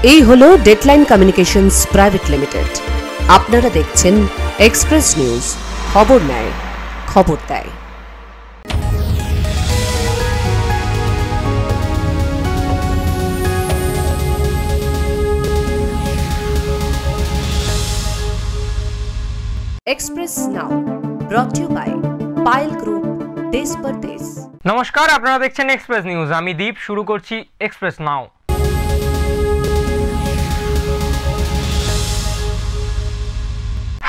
এই হলো deadline communications private limited. আপনারা দেখছেন এক্সপ্রেস নিউজ, খবর নেয়, খবর দেয়। Express now brought you by Payel group, দেশ পর দেশ। নমস্কার, আপনারা দেখছেন এক্সপ্রেস নিউজ। আমি দীপ। শুরু করছি এক্সপ্রেস নাও।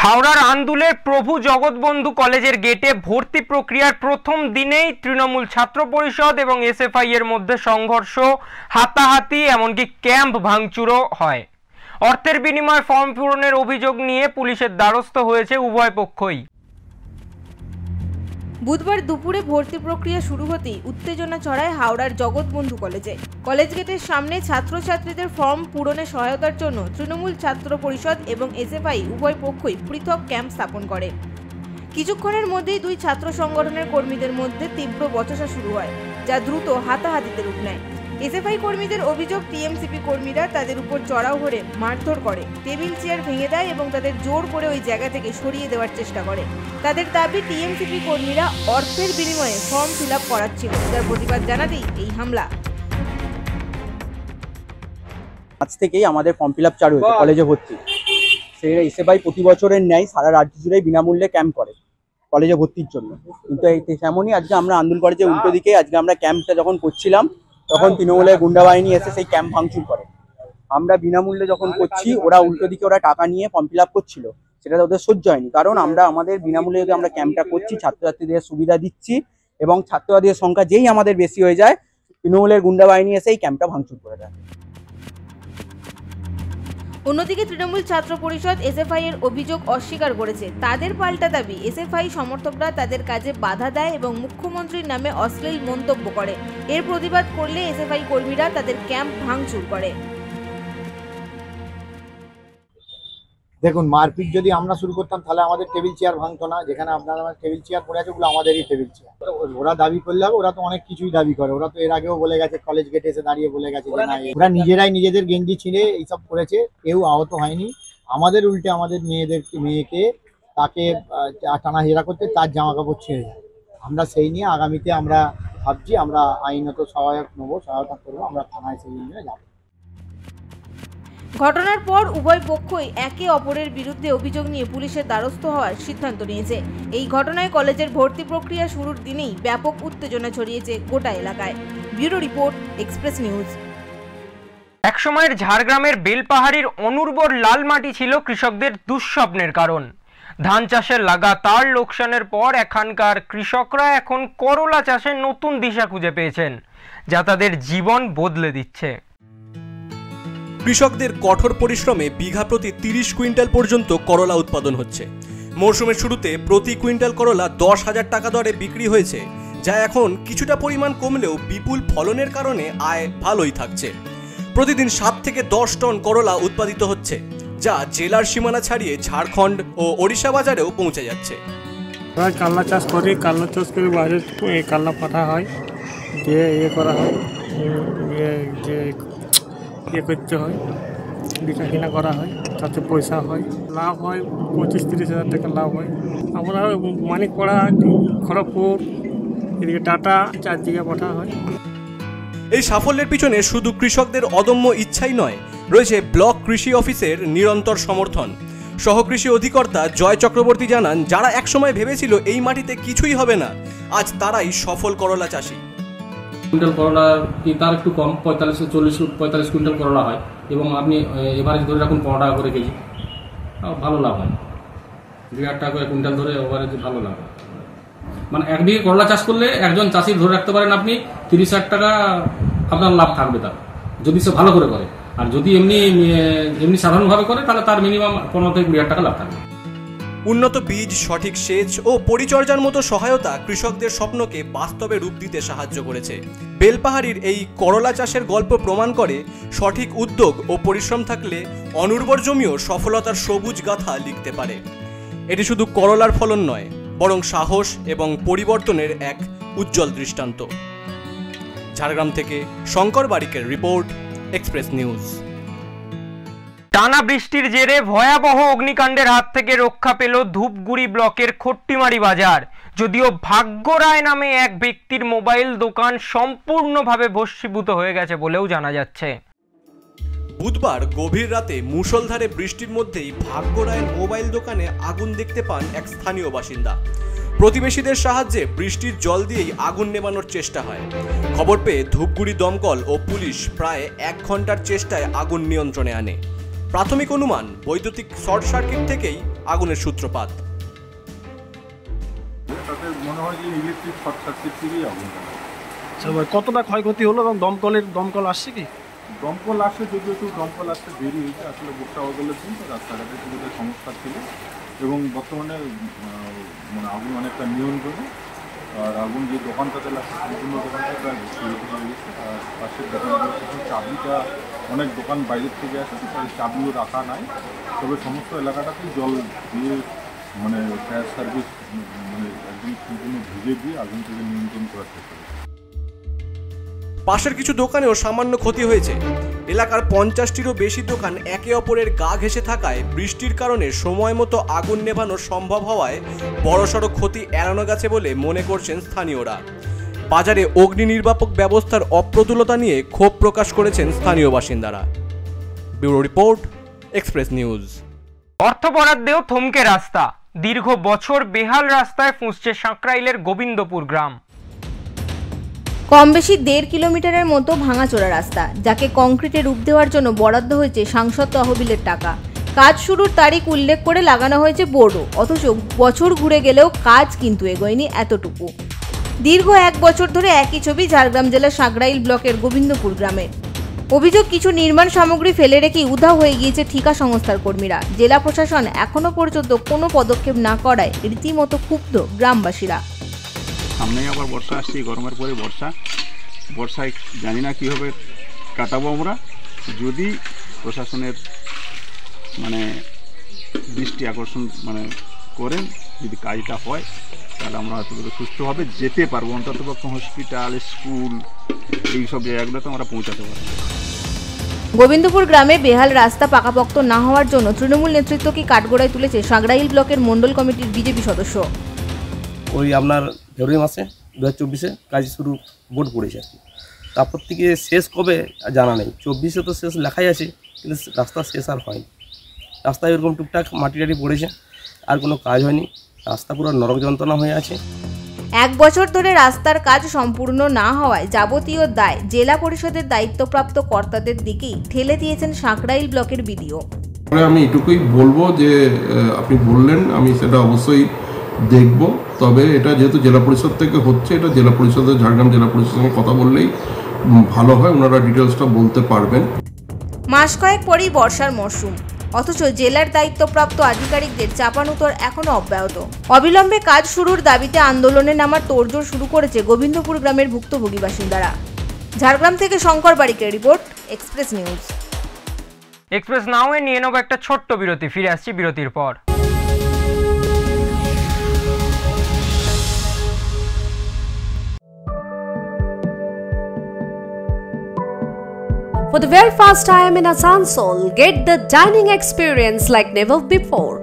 হাওড়ার আন্দুলের প্রভু জগৎবন্ধু কলেজের গেটে ভর্তি প্রক্রিয়ার প্রথম দিনেই তৃণমূল ছাত্র পরিষদ এবং এসএফআই এর মধ্যে সংঘর্ষ, হাতাহাতি, এমনকি ক্যাম্প ভাঙচুরও হয়। অর্থের বিনিময়ে ফর্ম পূরণের অভিযোগ নিয়ে পুলিশের দ্বারস্থ হয়েছে উভয় পক্ষই। বুধবার দুপুরে ভর্তি প্রক্রিয়া শুরু হতেই উত্তেজনা ছড়ায় হাওড়ার জগৎবন্ধু কলেজে। কলেজ গেটের সামনে ছাত্রছাত্রীদের ফর্ম পূরণে সহায়তার জন্য তৃণমূল ছাত্র পরিষদ এবং এসএফআই উভয় পক্ষই পৃথক ক্যাম্প স্থাপন করে। কিছুক্ষণের মধ্যেই দুই ছাত্র সংগঠনের কর্মীদের মধ্যে তীব্র বচসা শুরু হয়, যা দ্রুত হাতাহাতিতে রূপ নেয়। এসএফআই কর্মীদের অভিযোগ, টিএমসিপি কর্মীরা তাদের উপর চড়াও হয়ে মারধর করে, টেবিল চেয়ার ভেঙে দেয় এবং তাদের জোর করে ওই জায়গা থেকে সরিয়ে দেওয়ার চেষ্টা করে। তাদের দাবি, টিএমসিপি কর্মীরা অর্থের বিনিময়ে ফর্ম ফিল আপ করাচ্ছিল, যার প্রতিবাদ জানাতেই এই হামলা। আজ থেকেই আমাদের ফর্ম ফিল আপ চালু হয়েছে কলেজে ভর্তি। সেই এসএফআই প্রতি বছরের ন্যায় সারা রাজ্য জুড়ে বিনামূল্যে ক্যাম্প করে কলেজে ভর্তির জন্য। কিন্তু তেমনই আজকে আমরা আন্দুল কলেজের উল্টো দিকে আজকে আমরা ক্যাম্পটা যখন করছিলাম, তখন তৃণমূলের গুন্ডা বাহিনী এসে সেই ক্যাম্প ভাঙচুর করে। আমরা বিনামূল্যে যখন করছি, ওরা উল্টো দিকে ওরা টাকা নিয়ে ফর্ম ফিল আপ করছিল, সেটা ওদের সহ্য হয়নি। কারণ আমরা আমাদের বিনামূল্যে যদি আমরা ক্যাম্পটা করছি, ছাত্রছাত্রীদের সুবিধা দিচ্ছি এবং ছাত্রছাত্রীদের সংখ্যা যেই আমাদের বেশি হয়ে যায়, তৃণমূলের গুন্ডা বাহিনী এসে এই ক্যাম্পটা ভাঙচুর করে দেয়। অন্যদিকে তৃণমূল ছাত্র পরিষদ এসএফআই এর অভিযোগ অস্বীকার করেছে। তাদের পাল্টা দাবি, এসএফআই সমর্থকরা তাদের কাজে বাধা দেয় এবং মুখ্যমন্ত্রীর নামে অশ্লীল মন্তব্য করে। এর প্রতিবাদ করলে এসএফআই কর্মীরা তাদের ক্যাম্প ভাঙচুর করে। দেখুন, মারপিট যদি আমরা শুরু করতাম তাহলে আমাদের টেবিল চেয়ার ভাঙতো না। যেখানে আপনারা টেবিল চেয়ার পড়ে আছে, ওগুলো আমাদেরই টেবিল চেয়ার। ওরা দাবি করলে হবে, ওরা তো অনেক কিছুই দাবি করে। ওরা তো এর আগেও বলে গেছে, কলেজ গেটে এসে দাঁড়িয়ে বলে গেছে যে না, ওরা নিজেরাই নিজেদের গেঞ্জি ছিঁড়ে এইসব করেছে, কেউ আহত হয়নি। আমাদের উল্টে আমাদের মেয়েকে তাকে টানা হেরা করতে তার জামা কাপড় ছেড়ে যায়। আমরা সেই নিয়ে আগামীতে আমরা ভাবছি, আমরা আইনত সহায়তা করবো, আমরা থানায় সেই নিয়ে যাবো। ঘটনার পর উভয় পক্ষই একে অপরের বিরুদ্ধে অভিযোগ নিয়ে পুলিশের দ্বারস্থ হওয়ার সিদ্ধান্ত নিয়েছে। এই ঘটনায় কলেজের ভর্তি প্রক্রিয়া শুরুর দিনেই ব্যাপক উত্তেজনা ছড়িয়েছে গোটা এলাকায়। Bureau report, express news. একসময়ের ঝাড়গ্রামের বেলপাহাড়ির অনুর্বর লাল মাটি ছিল কৃষকদের দুঃস্বপ্নের কারণ। ধান চাষের লাগাতার লোকসানের পর এখানকার কৃষকরা এখন করলা চাষে নতুন দিশা খুঁজে পেয়েছেন, যা তাদের জীবন বদলে দিচ্ছে। কৃষকদের কঠোর পরিশ্রমে বিঘা প্রতি 30 কুইন্টাল পর্যন্ত করলা উৎপাদন হচ্ছে। মরশুমের শুরুতে প্রতি কুইন্টাল করলা 10,000 টাকা দরে বিক্রি হয়েছে, যা এখন কিছুটা পরিমাণ কমলেও বিপুল ফলনের কারণে আয় ভালোই থাকছে। প্রতিদিন 7 থেকে 10 টন করলা উৎপাদিত হচ্ছে, যা জেলার সীমানা ছাড়িয়ে ঝাড়খণ্ড ও ওড়িশা বাজারেও পৌঁছে যাচ্ছে। কালনা চাষ করি, কালনা চাষ করে বাইরে কালনা পাঠা হয়, দিয়ে করা হয়, করতে হয়, বিকা কিনা করা হয়, তাতে পয়সা হয়, লাভ হয় 25-30 হাজার টাকা লাভ হয়। আমরা মানিকপাড়া, খড়গপুর, এদিকে টাটা, 4 জায়গায় পাঠা হয়। এই সাফল্যের পিছনে শুধু কৃষকদের অদম্য ইচ্ছাই নয়, রয়েছে ব্লক কৃষি অফিসের নিরন্তর সমর্থন। সহকৃষি অধিকর্তা জয় চক্রবর্তী জানান, যারা একসময় ভেবেছিল এই মাটিতে কিছুই হবে না, আজ তারাই সফল করলা চাষি। কুইন্টাল করলা তার একটু কম, 45 কুইন্টাল করলা হয় এবং আপনি এভারেজ ধরে রাখুন 15 টাকা করে কেজি, ভালো লাভ হয়। 2,000 টাকা করে কুইন্টাল ধরে এভারেজ ভালো লাভ হয়। মানে এক বিঘে করলা চাষ করলে একজন চাষি ধরে রাখতে পারেন আপনি 30,000 টাকা আপনার লাভ থাকবে তার, যদি সে ভালো করে করে। আর যদি এমনি সাধারণভাবে করে তাহলে তার মিনিমাম 15 থেকে 20,000 টাকা লাভ থাকবে। উন্নত বীজ, সঠিক সেচ ও পরিচর্যার মতো সহায়তা কৃষকদের স্বপ্নকে বাস্তবে রূপ দিতে সাহায্য করেছে। বেলপাহাড়ির এই করলা চাষের গল্প প্রমাণ করে, সঠিক উদ্যোগ ও পরিশ্রম থাকলে অনুর্বর জমিও সফলতার সবুজ গাথা লিখতে পারে। এটি শুধু করলার ফলন নয়, বরং সাহস এবং পরিবর্তনের এক উজ্জ্বল দৃষ্টান্ত। ঝাড়গ্রাম থেকে শঙ্কর বারিকের রিপোর্ট, এক্সপ্রেস নিউজ। টানা বৃষ্টির জেরে ভয়াবহ অগ্নিকাণ্ডের হাত থেকে রক্ষা পেল ধূপগুড়ি ব্লকের খট্টিমারি বাজার। যদিও ভাগ্যরায় নামে এক ব্যক্তির মোবাইল দোকান সম্পূর্ণভাবে ভস্মীভূত হয়ে গেছে বলেও জানা যাচ্ছে। বুধবার গভীর রাতে মুষলধারে বৃষ্টির মধ্যেই ভাগ্যরায়ের মোবাইল দোকানে আগুন দেখতে পান এক স্থানীয় বাসিন্দা। প্রতিবেশীদের সাহায্যে বৃষ্টির জল দিয়েই আগুন নেভানোর চেষ্টা হয়। খবর পেয়ে ধূপগুড়ি দমকল ও পুলিশ প্রায় 1 ঘন্টার চেষ্টায় আগুন নিয়ন্ত্রণে আনে। প্রাথমিক অনুমান বৈদ্যুতিক শর্ট সার্কিট থেকেই আগুনের সূত্রপাত। মনে হয় যে ইলেকট্রিক শর্ট সার্কিট থেকেই আগুন। কতটা ক্ষয়ক্ষতি হলো এবং দমকল আসছে কি? দমকল আসছে, যদিও একটু দমকল আসতে দেরি হয়েছে, আসলে বর্ষা বদলের দিন তো রাস্তাঘাটে সুবিধার সমস্যা ছিল এবং বর্তমানে মানে আগুন অনেকটা নিয়ন্ত্রণে। আর আগুন যে দোকানটাতে লাগছে সম্পূর্ণ দোকানটা প্রায় ভর্তি হয়ে গেছে। আর পাশের দোকানগুলো চাবিটা অনেক দোকান বাইরের থেকে আসে, তাই চাবিও রাখা নাই। তবে সমস্ত এলাকাটাতেই জল দিয়ে মানে ফায়ার সার্ভিস মানে একদম সম্পূর্ণ ভিজে দিয়ে আগুন থেকে নিয়ন্ত্রণ করার চেষ্টা করছে। পাশের কিছু দোকানেও সামান্য ক্ষতি হয়েছে। এলাকার 50টিরও বেশি দোকান একে অপরের গা ঘেঁষে থাকায় বৃষ্টির কারণে সময় মতো আগুন নেভানো সম্ভব হওয়ায় বড়সড় ক্ষতি এড়ানো গেছে বলে মনে করছেন স্থানীয়রা। বাজারে অগ্নি নির্বাপক ব্যবস্থার অপ্রতুলতা নিয়ে ক্ষোভ প্রকাশ করেছেন স্থানীয় বাসিন্দারা। Bureau report, express news. অর্থ বরাদ্দেও থমকে রাস্তা। দীর্ঘ বছর বেহাল রাস্তায় ফুঁসছে সাঁকরাইলের গোবিন্দপুর গ্রাম। কম বেশি 1.5 কিলোমিটারের মতো ভাঙাচোরা রাস্তা, যাকে কংক্রিটে রূপ দেওয়ার জন্য বরাদ্দ হয়েছে সাংসদ তহবিলের টাকা। কাজ শুরুর তারিখ উল্লেখ করে লাগানো হয়েছে বোর্ডও, অথচ বছর ঘুরে গেলেও কাজ কিন্তু এগোয়নি এতটুকু। দীর্ঘ 1 বছর ধরে একই ছবি ঝাড়গ্রাম জেলার সাঁকরাইল ব্লকের গোবিন্দপুর গ্রামের। অভিযোগ, কিছু নির্মাণ সামগ্রী ফেলে রেখে উধাও হয়ে গিয়েছে ঠিকা সংস্থার কর্মীরা। জেলা প্রশাসন এখনো পর্যন্ত কোনো পদক্ষেপ না করায় রীতিমতো ক্ষুব্ধ গ্রামবাসীরা। সামনেই আবার বর্ষা আসছে, গরমের পরে বর্ষায় জানি না কীভাবে কাটাবো আমরা। যদি প্রশাসনের মানে দৃষ্টি আকর্ষণ মানে করেন, যদি কাজটা হয় তাহলে আমরা হয়তো সুস্থভাবে যেতে পারবো। অন্ততপক্ষে হসপিটাল, স্কুল এইসব জায়গাগুলোতে আমরা পৌঁছাতে পারবো। গোবিন্দপুর গ্রামে বেহাল রাস্তা পাকাপোক্ত না হওয়ার জন্য তৃণমূল নেতৃত্বকে কাঠগড়ায় তুলেছে সাঁকরাইল ব্লকের মণ্ডল কমিটির বিজেপি সদস্য। ওই আপনার ফেব্রুয়ারি মাসে 2024-এ কাজ শুরু বোর্ড পড়েছে আর কি। তারপর থেকে শেষ কবে জানা নেই। 24-এ তো শেষ লেখাই আছে, কিন্তু রাস্তা শেষ আর হয়নি। রাস্তায় এরকম টুকটাক মাটি টাটি পড়েছে, আর কোনো কাজ হয়নি। রাস্তা পুরো নরক যন্ত্রণা হয়ে আছে। 1 বছর ধরে রাস্তার কাজ সম্পূর্ণ না হওয়ায় যাবতীয় দায় জেলা পরিষদের দায়িত্বপ্রাপ্ত কর্তাদের দিকেই ঠেলে দিয়েছেন সাঁকরাইল ব্লকের বিডিও। আমি এটুকুই বলবো যে আপনি বললেন, আমি সেটা অবশ্যই দেখব। তবে এটা যেহেতু জেলা পরিষদ থেকে হচ্ছে, এটা জেলা পরিষদের ঝাড়গ্রাম জেলা পরিষদের সঙ্গে কথা বললেই ভালো হয়, ওনারা ডিটেলসটা বলতে পারবেন। মাস কয়েক পরেই বর্ষার মরশুম, অথচ জেলার দায়িত্বপ্রাপ্ত আধিকারিকদের চাপানুতর এখনো অব্যাহত। অবিলম্বে কাজ শুরুর দাবিতে আন্দোলনে নামার তোড়জোড় শুরু করেছে গোবিন্দপুর গ্রামের ভুক্তভোগী বাসিন্দারা। ঝাড়গ্রাম থেকে শঙ্কর বারিকের রিপোর্ট, এক্সপ্রেস নিউজ। এক্সপ্রেস নাওয়ে নিয়ে নেব একটা ছোট্ট বিরতি, ফিরে আসছি বিরতির পর। For the very first time in Asansol, get the dining experience like never before.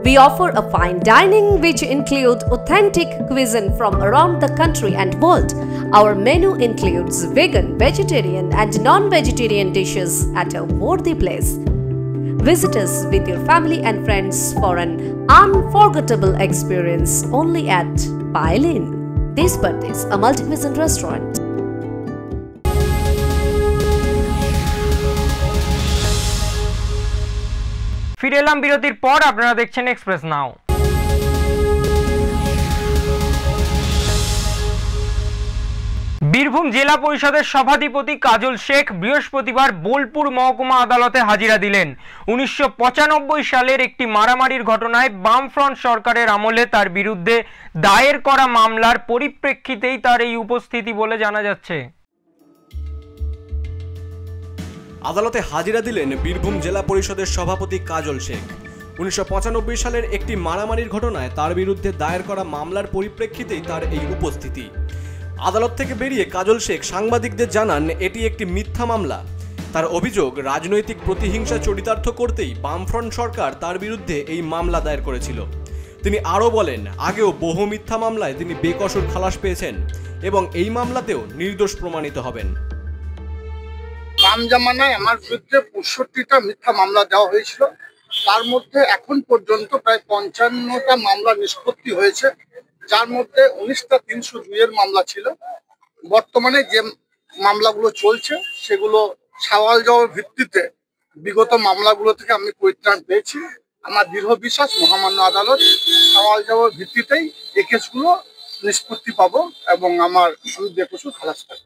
We offer a fine dining which include authentic cuisine from around the country and world. Our menu includes vegan, vegetarian and non-vegetarian dishes at a worthy place. Visit us with your family and friends for an unforgettable experience only at Pailin. This birthday is a multi-cuisine restaurant. ফিরে এলাম বিরতির পর, আপনারা দেখছেন express নাও। বীরভূম জেলা পরিষদের সভাধিপতি কাজল শেখ বৃহস্পতিবার বোলপুর মহকুমা আদালতে হাজিরা দিলেন। 1995 সালের একটি মারামারির ঘটনায় বামফ্রন্ট সরকারের আমলে তার বিরুদ্ধে দায়ের করা মামলার পরিপ্রেক্ষিতেই তার এই উপস্থিতি বলে জানা যাচ্ছে। আদালতে হাজিরা দিলেন বীরভূম জেলা পরিষদের সভাপতি কাজল শেখ। 1995 সালের একটি মারামারির ঘটনায় তার বিরুদ্ধে দায়ের করা মামলার পরিপ্রেক্ষিতেই তার এই উপস্থিতি। আদালত থেকে বেরিয়ে কাজল শেখ সাংবাদিকদের জানান এটি একটি মিথ্যা মামলা। তার অভিযোগ, রাজনৈতিক প্রতিহিংসা চরিতার্থ করতেই বামফ্রন্ট সরকার তার বিরুদ্ধে এই মামলা দায়ের করেছিল। তিনি আরও বলেন, আগেও বহু মিথ্যা মামলায় তিনি বেকসুর খালাস পেয়েছেন এবং এই মামলাতেও নির্দোষ প্রমাণিত হবেন। বাম জামানায় আমার বিরুদ্ধে 65টা মিথ্যা মামলা দেওয়া হয়েছিল, তার মধ্যে এখন পর্যন্ত প্রায় 55টা মামলা নিষ্পত্তি হয়েছে, যার মধ্যে 19টা 302-এর মামলা ছিল। বর্তমানে যে মামলাগুলো চলছে সেগুলো সওয়াল জবাবের ভিত্তিতে বিগত মামলাগুলো থেকে আমি পরিত্রাণ পেয়েছি। আমার দৃঢ় বিশ্বাস মহামান্য আদালত সওয়াল জবাবের ভিত্তিতেই এই কেসগুলো নিষ্পত্তি পাবো এবং আমি বেকসুর খালাস পাবো।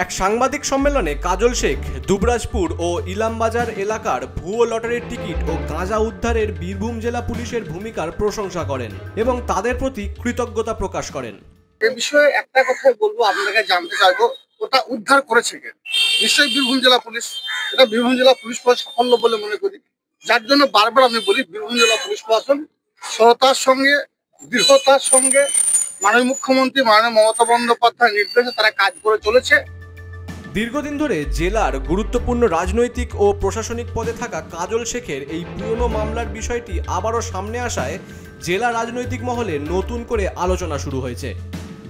এক সাংবাদিক সম্মেলনে কাজল শেখ দুবরাজপুর ও ইলামবাজার এলাকার ভুয়ো লটারির টিকিট ও গাঁজা উদ্ধারের বীরভূম জেলা পুলিশের ভূমিকার প্রশংসা করেন এবং তাদের প্রতি কৃতজ্ঞতা প্রকাশ করেন। এ বিষয়ে একটা কথাই বলবো, আপনাকে জানতে চাইবো ওটা উদ্ধার করেছে কে? নিশ্চয়ই বীরভূম জেলা পুলিশ। এটা বীরভূম জেলা পুলিশ প্রশাসন সাফল্য বলে মনে করি, যার জন্য বারবার আমি বলি বীরভূম জেলা পুলিশ প্রশাসন সততার সঙ্গে দৃঢ়তার সঙ্গে মাননীয় মুখ্যমন্ত্রী মাননীয় মমতা বন্দ্যোপাধ্যায়ের নির্দেশে তারা কাজ করে চলেছে। দীর্ঘদিন ধরে জেলার গুরুত্বপূর্ণ রাজনৈতিক ও প্রশাসনিক পদে থাকা কাজল শেখের এই পুরনো মামলার বিষয়টি আবারও সামনে আসায় জেলা রাজনৈতিক মহলে নতুন করে আলোচনা শুরু হয়েছে।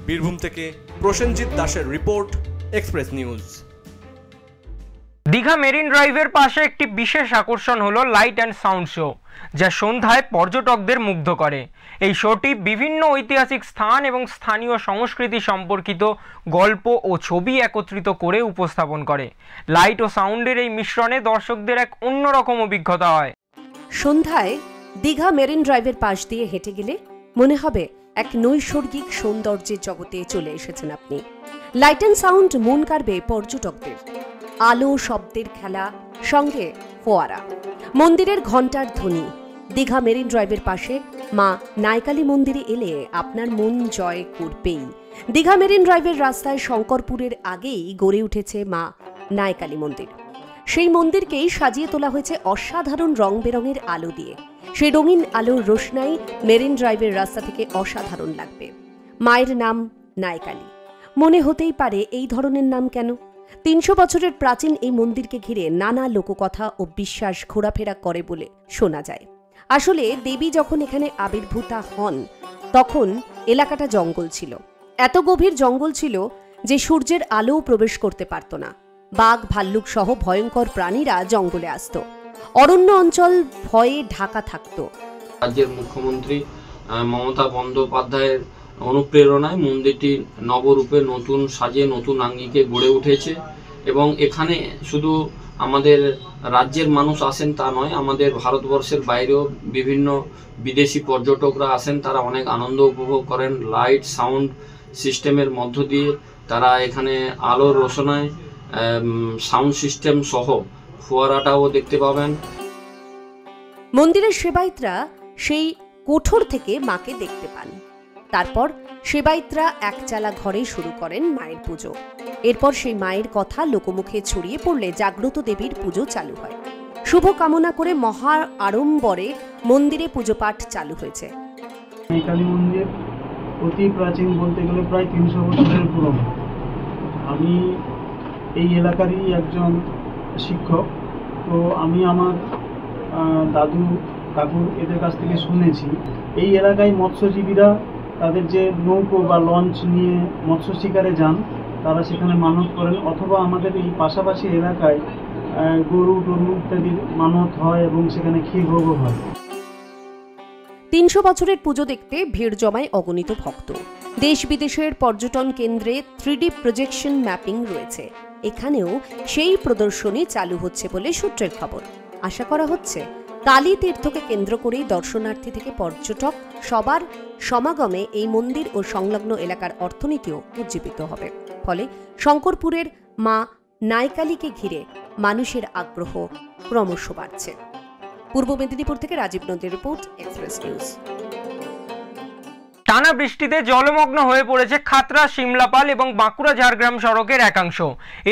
বীরভূম থেকে প্রসেনজিৎ দাসের report, express news. Digha marine ড্রাইভের পাশে একটি বিশেষ আকর্ষণ হলো লাইট অ্যান্ড সাউন্ড শো, যা সন্ধ্যায় পর্যটকদের মুগ্ধ করে। এই শোটি বিভিন্ন ঐতিহাসিক স্থান এবং স্থানীয় সংস্কৃতি সম্পর্কিত গল্প ও ছবি একত্রিত করে উপস্থাপন করে। লাইট ও সাউন্ডের এই মিশ্রণে দর্শকদের এক অন্যরকম অভিজ্ঞতা হয়। সন্ধ্যায় দীঘা মেরিন ড্রাইভের পাশ দিয়ে হেঁটে গেলে মনে হবে এক নৈসর্গিক সৌন্দর্যের জগতে চলে এসেছেন আপনি। লাইট অ্যান্ড সাউন্ড মন কাড়বে পর্যটকদের। আলো শব্দের খেলা, সঙ্গে ফোয়ারা, মন্দিরের ঘণ্টার ধ্বনি। দীঘা মেরিন ড্রাইভের পাশে মা নাইকালী মন্দিরে এলে আপনার মন জয় করবেই। দীঘা মেরিন ড্রাইভের রাস্তায় শঙ্করপুরের আগেই গড়ে উঠেছে মা নাইকালী মন্দির। সেই মন্দিরকেই সাজিয়ে তোলা হয়েছে অসাধারণ রং বেরঙের আলো দিয়ে। সেই রঙিন আলোর রোশনাই মেরিন ড্রাইভের রাস্তা থেকে অসাধারণ লাগবে। মায়ের নাম নাইকালী, মনে হতেই পারে এই ধরনের নাম কেন? 300 বছরের প্রাচীন এই মন্দিরকে ঘিরে নানা লোককথা ও বিশ্বাস ঘোরাফেরা করে বলে শোনা যায়। আসলে দেবী যখন এখানে আবির্ভূতা হন তখন এলাকাটা জঙ্গল ছিল। এত গভীর জঙ্গল ছিল যে সূর্যের আলোও প্রবেশ করতে পারত না। বাঘ ভাল্লুক সহ ভয়ঙ্কর প্রাণীরা জঙ্গলে আসত। অরণ্য অঞ্চল ভয়ে ঢাকা থাকত। রাজ্যের মুখ্যমন্ত্রী মমতা বন্দ্যোপাধ্যায়ের অনুপ্রেরণায় মন্দিরটি নবরূপে নতুন সাজে নতুন আঙ্গিকে গড়ে উঠেছে এবং এখানে শুধু আমাদের রাজ্যের মানুষ আসেন তা নয়, আমাদের ভারতবর্ষের বাইরেও বিভিন্ন বিদেশি পর্যটকরা আসেন। তারা অনেক আনন্দ উপভোগ করেন। লাইট সাউন্ড সিস্টেমের মধ্য দিয়ে তারা এখানে আলোর রোশনায় সাউন্ড সিস্টেম সহ ফোয়ারাটাও দেখতে পাবেন। মন্দিরের সেবায়িতরা সেই কোঠর থেকে মাকে দেখতে পান। তারপর সেবায়িতরা একচালা ঘরে শুরু করেন মায়ের পুজো। এরপর সেই মায়ের কথা লোকমুখে ছড়িয়ে পড়লে জাগ্রত দেবীর পুজো চালু হয়। শুভ কামনা করে মহা আড়ম্বরে মন্দিরে পুজো পাঠ চালু হয়েছে। কালী মন্দির অতি প্রাচীন, বলতে গেলে প্রায় 300 বছরের পুরনো। আমি এই এলাকারই একজন শিক্ষক, তো আমি আমার দাদু কাকু এদের কাছ থেকে শুনেছি এই এলাকায় মৎস্যজীবীরা তাদের যে নৌকো বা লঞ্চ নিয়ে মৎস্য শিকারে যান, তারা সেখানে মানত করেন, অথবা আমাদের এই পাশাপাশি এলাকায় গরু টরু ইত্যাদির মানত হয় এবং সেখানে ক্ষীরভোগও হয়। 300 বছরের পুজো দেখতে ভিড় জমায় অগণিত ভক্ত। দেশ বিদেশের পর্যটন কেন্দ্রে 3D প্রজেকশন ম্যাপিং রয়েছে। এখানেও সেই প্রদর্শনী চালু হচ্ছে বলে সূত্রের খবর। আশা করা হচ্ছে কালী তীর্থকে কেন্দ্র করেই দর্শনার্থী থেকে পর্যটক সবার সমাগমে এই মন্দির ও সংলগ্ন এলাকার অর্থনীতিও উজ্জীবিত হবে। ফলে শঙ্করপুরের মা নাইকালীকে ঘিরে মানুষের আগ্রহ ক্রমশ বাড়ছে। পূর্ব মেদিনীপুর থেকে রাজীব নন্দীর রিপোর্ট, এক্সপ্রেস নিউজ। টানা বৃষ্টিতে জলমগ্ন হয়ে পড়েছে খাতড়া শিমলাপাল এবং বাঁকুড়া ঝাড়গ্রাম সড়কের একাংশ।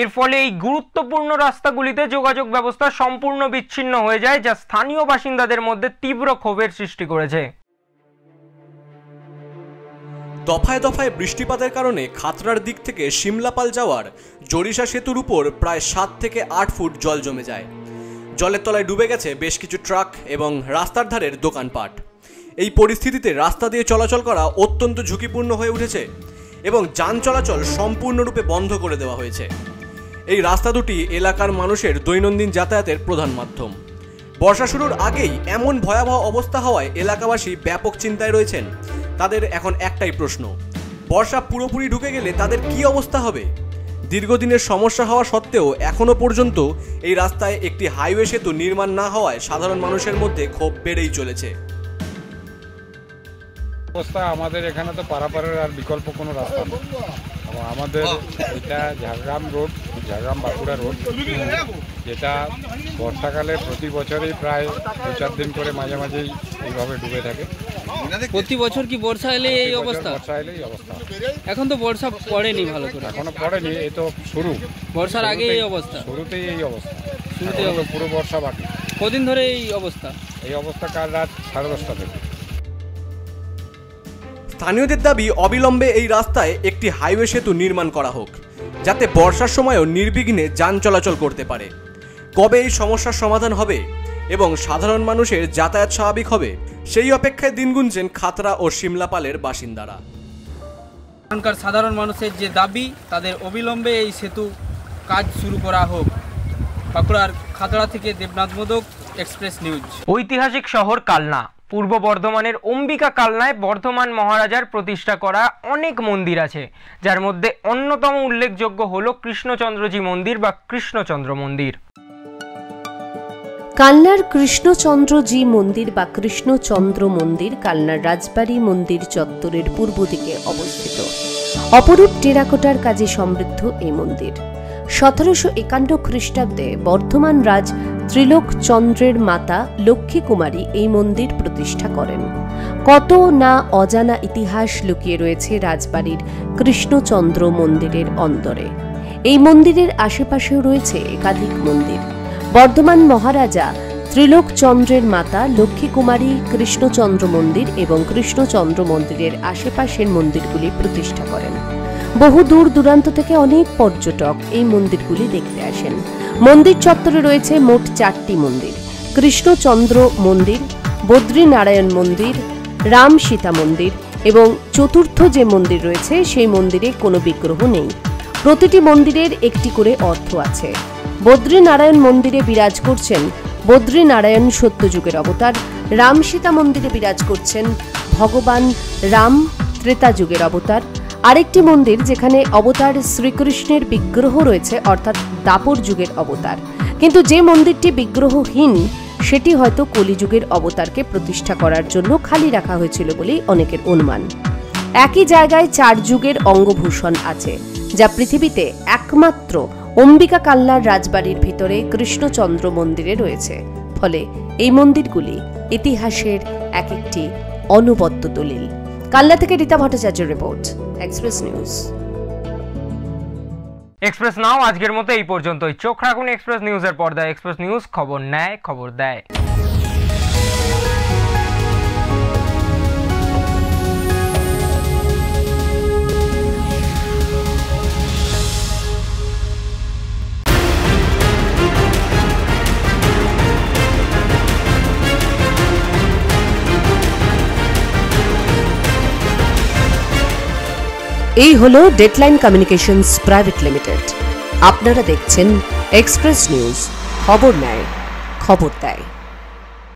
এর ফলে এই গুরুত্বপূর্ণ রাস্তাগুলিতে যোগাযোগ ব্যবস্থা সম্পূর্ণ বিচ্ছিন্ন হয়ে যায়, যা স্থানীয় বাসিন্দাদের মধ্যে তীব্র ক্ষোভের সৃষ্টি করেছে। দফায় দফায় বৃষ্টিপাতের কারণে খাতড়ার দিক থেকে সিমলাপাল যাওয়ার জরিষা সেতুর উপর প্রায় 7 থেকে 8 ফুট জল জমে যায়। জলের তলায় ডুবে গেছে বেশ কিছু ট্রাক এবং রাস্তার ধারের দোকানপাট। এই পরিস্থিতিতে রাস্তা দিয়ে চলাচল করা অত্যন্ত ঝুঁকিপূর্ণ হয়ে উঠেছে এবং যান চলাচল সম্পূর্ণরূপে বন্ধ করে দেওয়া হয়েছে। এই রাস্তা দুটি এলাকার মানুষের দৈনন্দিন যাতায়াতের প্রধান মাধ্যম। বর্ষা শুরুর আগেই এমন ভয়াবহ অবস্থা হওয়ায় এলাকাবাসী ব্যাপক চিন্তায় রয়েছেন। তাদের এখন একটাই প্রশ্ন, বর্ষা পুরোপুরি ঢুকে গেলে তাদের কি অবস্থা হবে? দীর্ঘদিনের সমস্যা হওয়া সত্ত্বেও এখনও পর্যন্ত এই রাস্তায় একটি হাইওয়ে সেতু নির্মাণ না হওয়ায় সাধারণ মানুষের মধ্যে ক্ষোভ বেড়েই চলেছে। অবস্থা আমাদের এখানে তো পারাপারের আর বিকল্প কোনো রাস্তা নেই। আমাদের এটা ঝাড়গ্রাম রোড, ঝাড়গ্রাম বাঁকুড়া রোড, যেটা বর্ষাকালে প্রতি বছরই প্রায় 2-4 দিন করে মাঝে মাঝেই এইভাবে ডুবে থাকে। প্রতি বছর কি বর্ষা এলে এই অবস্থা? বর্ষা এলেই অবস্থা। এখন তো বর্ষা পড়েনি ভালো করে। এখনো পড়েনি, এই তো শুরু। বর্ষার আগে এই অবস্থা? শুরুতেই এই অবস্থা। শুরুতেই পুরো বর্ষা বাকি। কদিন ধরে এই অবস্থা? এই অবস্থা কাল রাত 10:30 থেকে। স্থানীয়দের দাবি অবিলম্বে এই রাস্তায় একটি হাইওয়ে সেতু নির্মাণ করা হোক, যাতে বর্ষার সময়ও নির্বিঘ্নে যান চলাচল করতে পারে। কবে এই সমস্যার সমাধান হবে এবং সাধারণ মানুষের যাতায়াত স্বাভাবিক হবে, সেই অপেক্ষায় দিন গুনছেন খাতড়া ও সিমলাপালের বাসিন্দারা। এখানকার সাধারণ মানুষের যে দাবি, তাদের অবিলম্বে এই সেতু কাজ শুরু করা হোক। বাঁকুড়ার খাতড়া থেকে দেবনাথ মোদক, এক্সপ্রেস নিউজ। ঐতিহাসিক শহর কালনা, পূর্ব বর্ধমানের অম্বিকা কালনায় বর্ধমান মহারাজার প্রতিষ্ঠা করা অনেক মন্দির আছে, যার মধ্যে অন্যতম উল্লেখযোগ্য হল কৃষ্ণচন্দ্রজি মন্দির বা কৃষ্ণচন্দ্র মন্দির। কালনার কৃষ্ণচন্দ্রজি মন্দির বা কৃষ্ণচন্দ্র মন্দির কালনার রাজবাড়ী মন্দির চত্বরের পূর্ব দিকে অবস্থিত। অপরূপ টেরাকোটার কাজে সমৃদ্ধ এই মন্দির 1751 খ্রিস্টাব্দে বর্ধমান রাজ ত্রিলোক চন্দ্রের মাতা লক্ষ্মী কুমারী এই মন্দির প্রতিষ্ঠা করেন। কত না অজানা ইতিহাস লুকিয়ে রয়েছে রাজবাড়ির কৃষ্ণচন্দ্র মন্দিরের অন্দরে। এই মন্দিরের আশেপাশেও রয়েছে একাধিক মন্দির। বর্ধমান মহারাজা ত্রিলোক চন্দ্রের মাতা লক্ষ্মী কুমারী কৃষ্ণচন্দ্র মন্দির এবং কৃষ্ণচন্দ্র মন্দিরের আশেপাশের মন্দিরগুলি প্রতিষ্ঠা করেন। বহু দূর দূরান্ত থেকে অনেক পর্যটক এই মন্দিরগুলি দেখতে আসেন। মন্দির চত্বরে রয়েছে মোট 4টি মন্দির: কৃষ্ণচন্দ্র মন্দির, বদ্রীনারায়ণ মন্দির, রাম সীতা মন্দির এবং চতুর্থ যে মন্দির রয়েছে সেই মন্দিরে কোনো বিগ্রহ নেই। প্রতিটি মন্দিরের একটি করে অর্থ আছে। বদ্রীনারায়ণ মন্দিরে বিরাজ করছেন বদ্রীনারায়ণ সত্যযুগের অবতার, রাম সীতা মন্দিরে বিরাজ করছেন ভগবান রাম ত্রেতা যুগের অবতার। আরেকটি মন্দির যেখানে অবতার শ্রীকৃষ্ণের বিগ্রহ রয়েছে, অর্থাৎ দাপর যুগের অবতার। কিন্তু যে মন্দিরটি বিগ্রহহীন সেটি হয়তো কলিযুগের অবতারকে প্রতিষ্ঠা করার জন্য খালি রাখা হয়েছিল বলেই অনেকের অনুমান। একই জায়গায় 4 যুগের অঙ্গভূষণ আছে, যা পৃথিবীতে একমাত্র অম্বিকা কালনার রাজবাড়ির ভিতরে কৃষ্ণচন্দ্র মন্দিরে রয়েছে। ফলে এই মন্দিরগুলি ইতিহাসের এক একটি অনবদ্য দলিল। কালনা থেকে রীতা ভট্টাচার্যের রিপোর্ট, এক্সপ্রেস নিউজ। এক্সপ্রেস নাও আজকের মতো এই পর্যন্তই। চোখ রাখুন এক্সপ্রেস নিউজের পর্দায়। এক্সপ্রেস নিউজ, খবর নেয়, খবর দেয়। এই হলো ডেডলাইন কমিউনিকেশনস প্রাইভেট লিমিটেড। আপনারা দেখছেন এক্সপ্রেস নিউজ, খবর নেয়, খবর দেয়।